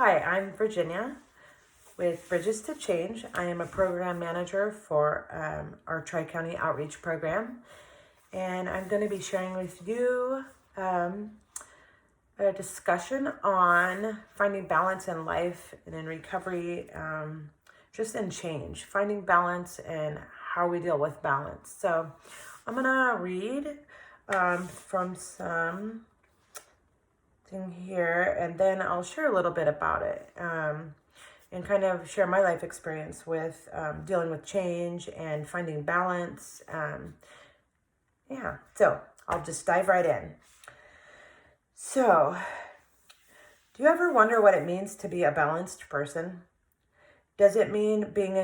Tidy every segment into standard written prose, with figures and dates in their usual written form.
Hi, I'm Virginia with Bridges to Change. I am a program manager for our Tri-County Outreach Program, and I'm going to be sharing with you a discussion on finding balance in life and in recovery, just in change, finding balance and how we deal with balance. So I'm going to read from some thing here, and then I'll share a little bit about it and kind of share my life experience with dealing with change and finding balance. So I'll just dive right in. So, do you ever wonder what it means to be a balanced person? Does it mean being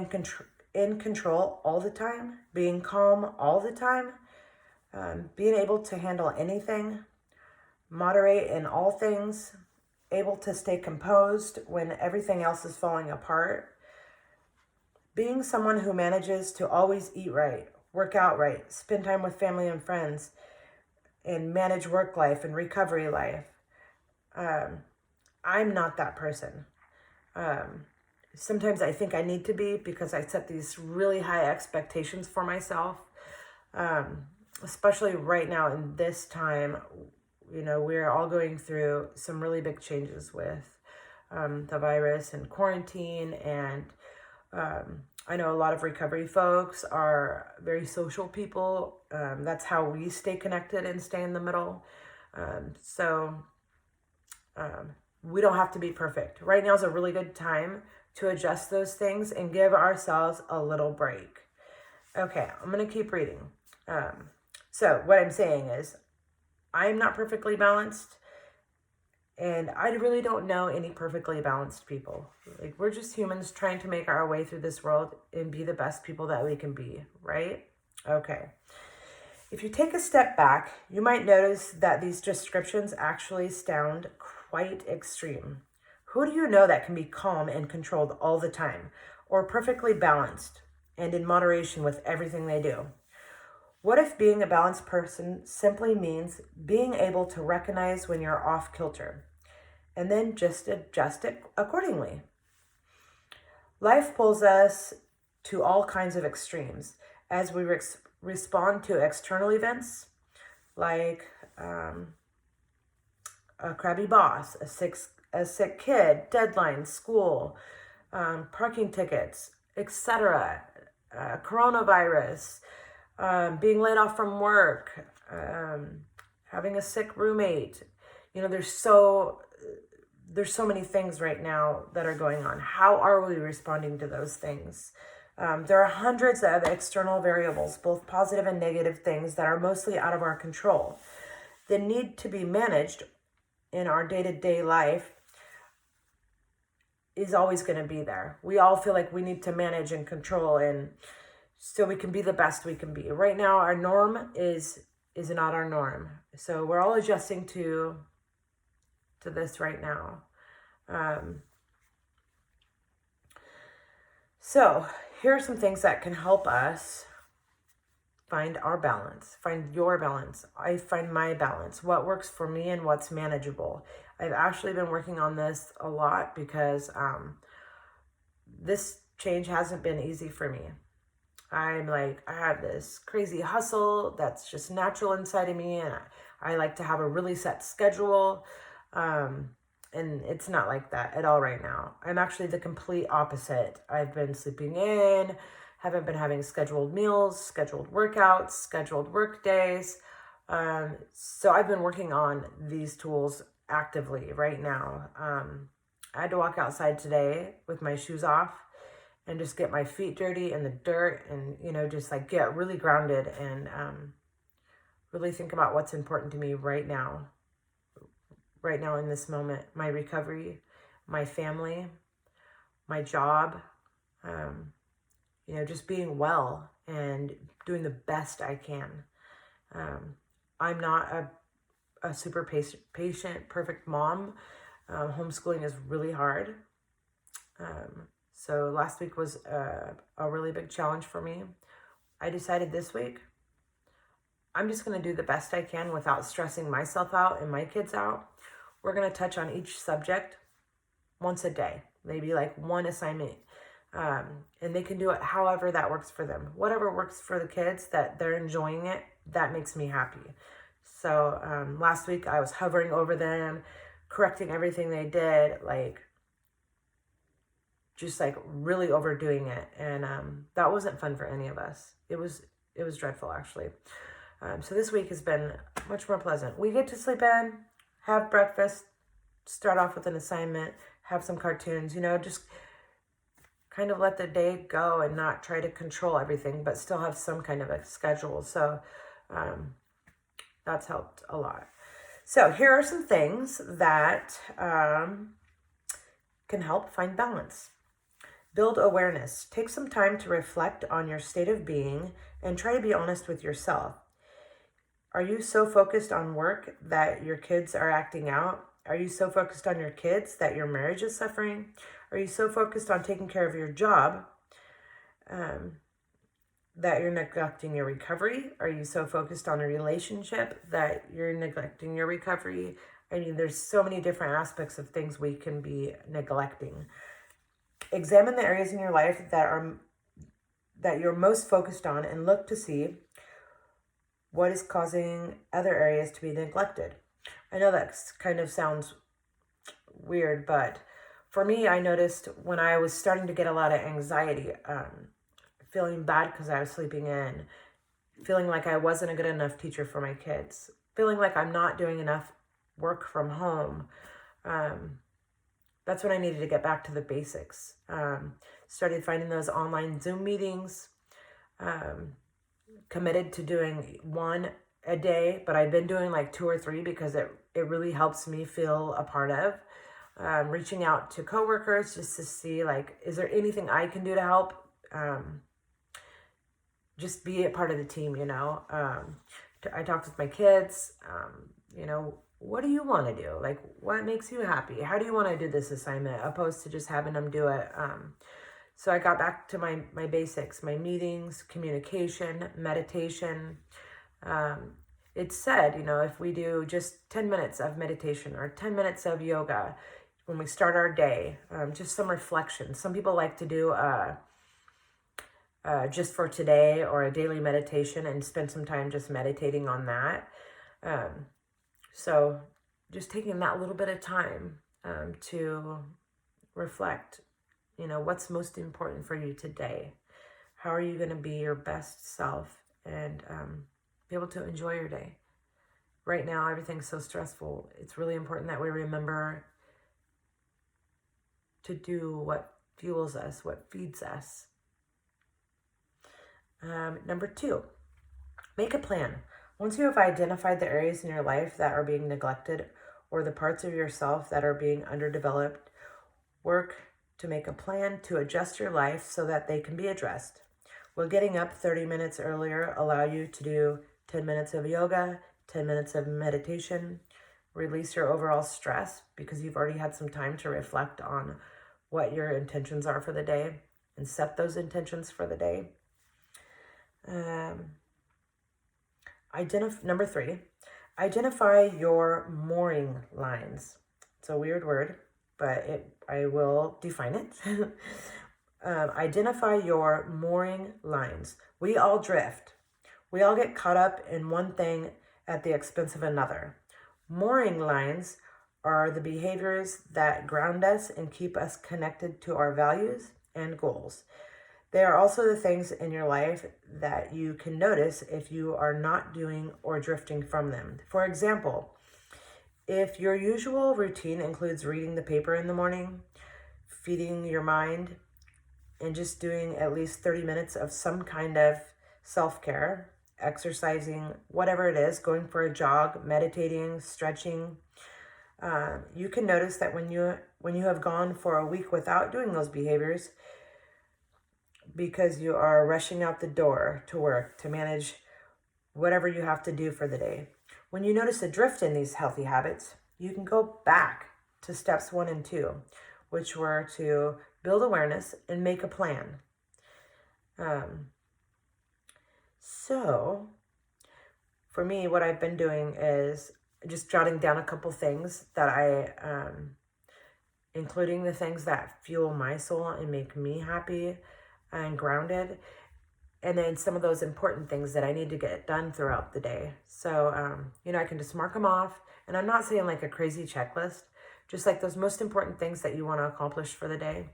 in control all the time, being calm all the time, being able to handle anything, moderate in all things, able to stay composed when everything else is falling apart, being someone who manages to always eat right, work out right, spend time with family and friends, and manage work life and recovery life? I'm not that person. Sometimes I think I need to be because I set these really high expectations for myself, especially right now in this time. We're all going through some really big changes with the virus and quarantine. And I know a lot of recovery folks are very social people. That's how we stay connected and stay in the middle. So we don't have to be perfect. Right now is a really good time to adjust those things and give ourselves a little break. Okay, I'm going to keep reading. So what I'm saying is, I'm not perfectly balanced, and I really don't know any perfectly balanced people. Like, we're just humans trying to make our way through this world and be the best people that we can be, right? Okay. If you take a step back, you might notice that these descriptions actually sound quite extreme. Who do you know that can be calm and controlled all the time, or perfectly balanced and in moderation with everything they do? What if being a balanced person simply means being able to recognize when you're off kilter and then just adjust it accordingly? Life pulls us to all kinds of extremes as we respond to external events like a crabby boss, a sick kid, deadlines, school, parking tickets, etc., coronavirus, being laid off from work, having a sick roommate. There's so many things right now that are going on. How are we responding to those things? There are hundreds of external variables, both positive and negative things, that are mostly out of our control. The need to be managed in our day-to-day life is always going to be there. We all feel like we need to manage and control, and so we can be the best we can be. Right now, our norm is not our norm. So we're all adjusting to this right now. So here are some things that can help us find our balance, find your balance. I find my balance, what works for me and what's manageable. I've actually been working on this a lot because this change hasn't been easy for me. I have this crazy hustle that's just natural inside of me, and I like to have a really set schedule. And it's not like that at all right now. I'm actually the complete opposite. I've been sleeping in, haven't been having scheduled meals, scheduled workouts, scheduled work days. So I've been working on these tools actively right now. I had to walk outside today with my shoes off and just get my feet dirty in the dirt and, just like get really grounded and really think about what's important to me right now in this moment. My recovery, my family, my job, just being well and doing the best I can. I'm not a super patient, perfect mom. Homeschooling is really hard. So last week was a really big challenge for me. I decided this week, I'm just going to do the best I can without stressing myself out and my kids out. We're going to touch on each subject once a day, maybe like one assignment. And they can do it however that works for them. Whatever works for the kids, that they're enjoying it, that makes me happy. So last week I was hovering over them, correcting everything they did, like just like really overdoing it. And that wasn't fun for any of us. It was dreadful, actually. So this week has been much more pleasant. We get to sleep in, have breakfast, start off with an assignment, have some cartoons, just kind of let the day go and not try to control everything, but still have some kind of a schedule. So that's helped a lot. So here are some things that can help find balance. Build awareness. Take some time to reflect on your state of being and try to be honest with yourself. Are you so focused on work that your kids are acting out? Are you so focused on your kids that your marriage is suffering? Are you so focused on taking care of your job that you're neglecting your recovery? Are you so focused on a relationship that you're neglecting your recovery? I mean, there's so many different aspects of things we can be neglecting. Examine the areas in your life that you're most focused on and look to see what is causing other areas to be neglected. I know that kind of sounds weird, but for me, I noticed when I was starting to get a lot of anxiety, feeling bad because I was sleeping in, feeling like I wasn't a good enough teacher for my kids, feeling like I'm not doing enough work from home. That's when I needed to get back to the basics. Started finding those online Zoom meetings, committed to doing one a day, but I've been doing like 2 or 3 because it really helps me feel a part of. Reaching out to coworkers just to see, like, is there anything I can do to help? Just be a part of the team, I talked with my kids, what do you want to do? Like, what makes you happy? How do you want to do this assignment, opposed to just having them do it? So I got back to my basics, my meetings, communication, meditation. It said, if we do just 10 minutes of meditation or 10 minutes of yoga when we start our day, just some reflection. Some people like to do just for today or a daily meditation and spend some time just meditating on that. So just taking that little bit of time to reflect, what's most important for you today? How are you going to be your best self and be able to enjoy your day? Right now, everything's so stressful. It's really important that we remember to do what fuels us, what feeds us. Number 2, make a plan. Once you have identified the areas in your life that are being neglected or the parts of yourself that are being underdeveloped, work to make a plan to adjust your life so that they can be addressed. Will getting up 30 minutes earlier allow you to do 10 minutes of yoga, 10 minutes of meditation, release your overall stress because you've already had some time to reflect on what your intentions are for the day and set those intentions for the day. Number 3, identify your mooring lines. It's a weird word, but I will define it. Identify your mooring lines. We all drift. We all get caught up in one thing at the expense of another. Mooring lines are the behaviors that ground us and keep us connected to our values and goals. They are also the things in your life that you can notice if you are not doing or drifting from them. For example, if your usual routine includes reading the paper in the morning, feeding your mind, and just doing at least 30 minutes of some kind of self-care, exercising, whatever it is, going for a jog, meditating, stretching, you can notice that when you have gone for a week without doing those behaviors, because you are rushing out the door to work to manage whatever you have to do for the day. When you notice a drift in these healthy habits, you can go back to steps 1 and 2, which were to build awareness and make a plan. So for me, what I've been doing is just jotting down a couple things that including the things that fuel my soul and make me happy and grounded. And then some of those important things that I need to get done throughout the day. So, I can just mark them off. And I'm not saying like a crazy checklist, just like those most important things that you want to accomplish for the day.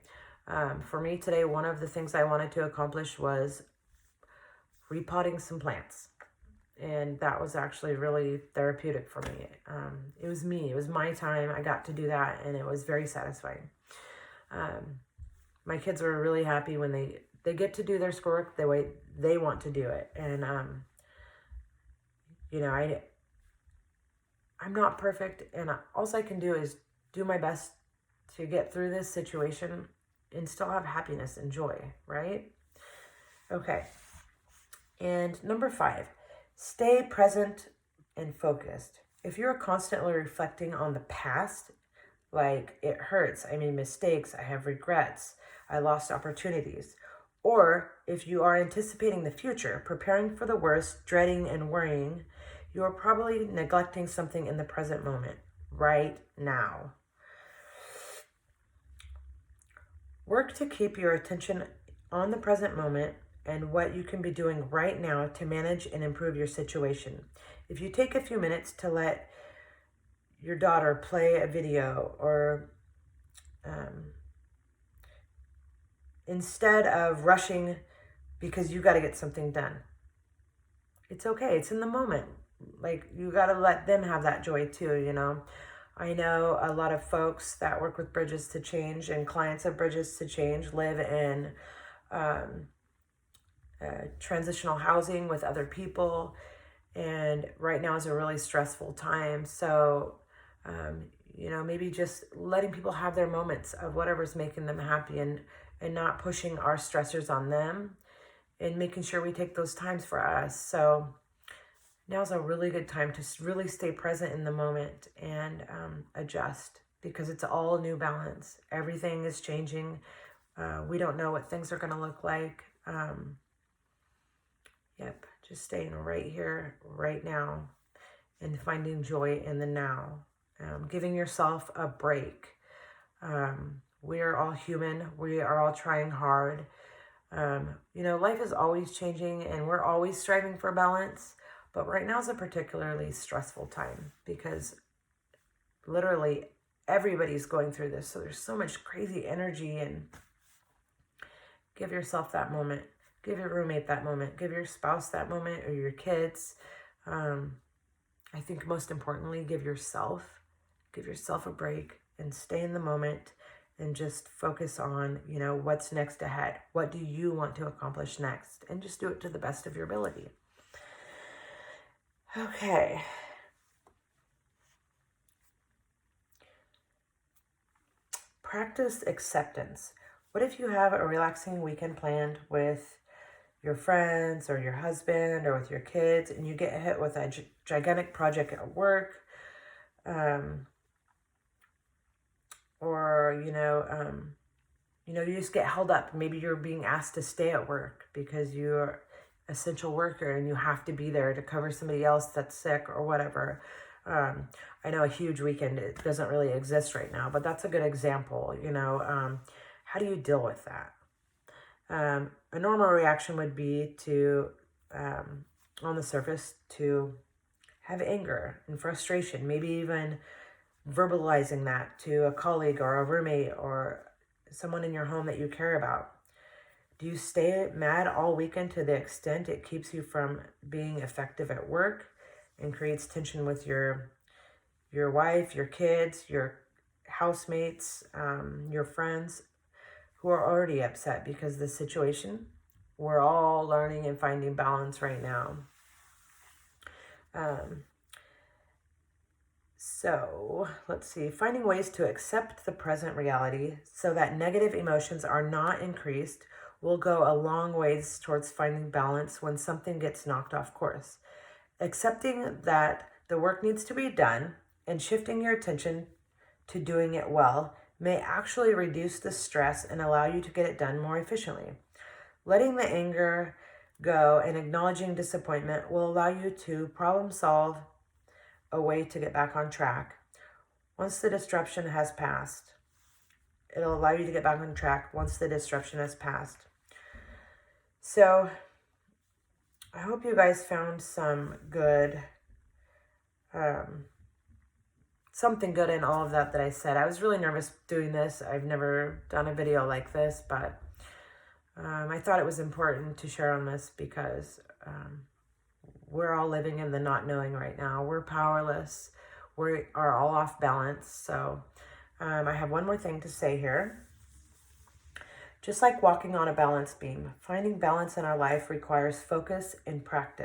For me today, one of the things I wanted to accomplish was repotting some plants. And that was actually really therapeutic for me. It was me. It was my time. I got to do that, and it was very satisfying. My kids were really happy when they get to do their schoolwork the way they want to do it. And, I'm not perfect, and all I can do is do my best to get through this situation and still have happiness and joy, right? Okay. And number 5, stay present and focused. If you're constantly reflecting on the past, like it hurts, I made mistakes, I have regrets, I lost opportunities, or if you are anticipating the future, preparing for the worst, dreading and worrying, you are probably neglecting something in the present moment, right now. Work to keep your attention on the present moment and what you can be doing right now to manage and improve your situation. If you take a few minutes to let your daughter play a video, or instead of rushing because you got to get something done, it's okay. It's in the moment. Like, you got to let them have that joy too, I know a lot of folks that work with Bridges to Change and clients of Bridges to Change live in transitional housing with other people, and right now is a really stressful time. So maybe just letting people have their moments of whatever's making them happy, and not pushing our stressors on them, and making sure we take those times for us. So now's a really good time to really stay present in the moment and adjust, because it's all new balance. Everything is changing. We don't know what things are going to look like. Just staying right here, right now, and finding joy in the now. Giving yourself a break. We are all human. We are all trying hard. Life is always changing, and we're always striving for balance. But right now is a particularly stressful time, because literally everybody's going through this. So there's so much crazy energy, and give yourself that moment. Give your roommate that moment. Give your spouse that moment, or your kids. I think most importantly, give yourself a break and stay in the moment, and just focus on, what's next ahead. What do you want to accomplish next? And just do it to the best of your ability. Okay. Practice acceptance. What if you have a relaxing weekend planned with your friends or your husband or with your kids, and you get hit with a gigantic project at work, or you just get held up. Maybe you're being asked to stay at work because you're an essential worker and you have to be there to cover somebody else that's sick or whatever. I know a huge weekend, it doesn't really exist right now, but that's a good example. How do you deal with that? A normal reaction would be to, on the surface, to have anger and frustration, maybe even verbalizing that to a colleague or a roommate or someone in your home that you care about. Do you stay mad all weekend to the extent it keeps you from being effective at work and creates tension with your wife, your kids, your housemates, your friends, who are already upset because of the situation? We're all learning and finding balance right now. So let's see, finding ways to accept the present reality so that negative emotions are not increased will go a long ways towards finding balance when something gets knocked off course. Accepting that the work needs to be done and shifting your attention to doing it well may actually reduce the stress and allow you to get it done more efficiently. Letting the anger go and acknowledging disappointment will allow you to problem solve a way to get back on track once the disruption has passed. it'll allow you to get back on track once the disruption has passed. So I hope you guys found some good, something good in all of that I said. I was really nervous doing this. I've never done a video like this, but I thought it was important to share on this because we're all living in the not knowing right now. We're powerless. We are all off balance. So I have one more thing to say here. Just like walking on a balance beam, finding balance in our life requires focus and practice.